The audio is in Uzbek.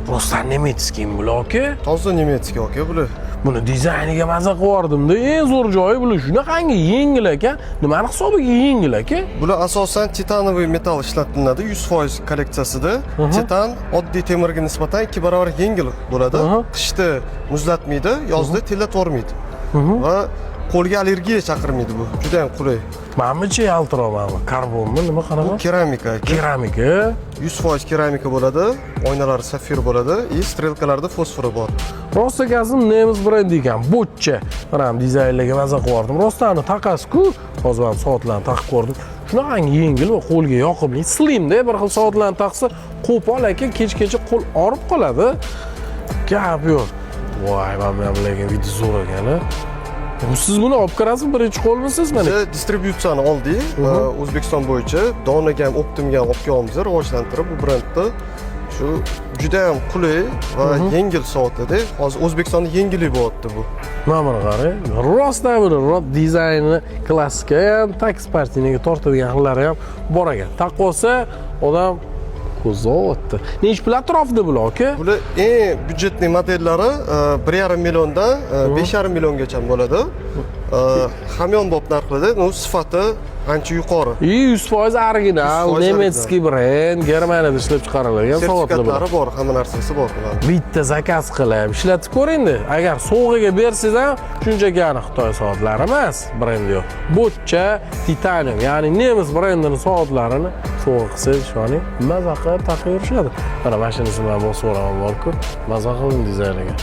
Rostdan Nemetskiy bular aka. Toza Nemetskiy aka bular. Buni dizayniga maza qildim-da. Eng zo'r joyi bular shunaqangi yengil ekan. Nimani hisobiga yengil aka? Bular asosan titanoviy metall ishlatiladi 100% kolleksiyasida. Titan oddiy temirga nisbatan 2 barobar yengil bo'ladi. Qishda muzlatmaydi, yozda terlatvormaydi. Va qo'lga allergiya chaqirmaydi bu. Juda ham qulay. Menimcha yaltiroqmi? Karbonmi, nima qanaqa? Keramika. Keramika. 100% keramika bo'ladi, oynalari safir bo'ladi, и strelkalarda fosfori bor. Rosta gazim nemis brendi ekan. Bochcha. Mana ham dizaynlarga maza qildim. Rostani taqasiz-ku. Hozir ham soatlarni taqib ko'rdim. Shunaqangi yengil va qo'lga yoqimli, slimda bir xil soatlarni taqsa, qo'pol aka kech-kecha qo'l og'rib qoladi. Gap yo'q. Voy, men bilan video zo'r ekan-a. Siz buni olib kirasizmi, birinchi qo'lmisiz mana? Biz distributsiyani oldik. O'zbekiston bo'yicha Donaga ham, Optimga ham olib kelyapmiz, rivojlantirib bu brendni. Shu juda ham qulay va yengil soat-da. Hozir O'zbekistonda yengillik bo'lyapti bu. Mana buni qarang. Rostdan buni dizayni klassika ham, taksi partiyasiga tortadigan xillari ham bor ekan. Taqosa odam ko'zotdi. Nech pul atrofida bular aka? Bular eng byudjetli modellari 1,5 milliondan 5,5 milliongacha bo'ladi. Hamyonbop narxida, sifati ancha yuqori. 100% original, Nemetskiy brend, Germaniyada ishlab chiqarilgan soatlar bor. Sertifikatlari bor, hamma narsasi bor bularning. Bitta zakaz qilib ishlatib ko'ring-da. Agar sovg'iga bersangiz ham shunchaki Xitoy soatlari emas, brend yo'q. Bochcha, titanium, ya'ni nemis brendining soatlarini sovg'a qilsangiz, ishoning, maza qilib taqib yurishadi. Mana mashinasi bilan bosib o'raman bor-ku, maza qildim dizayniga.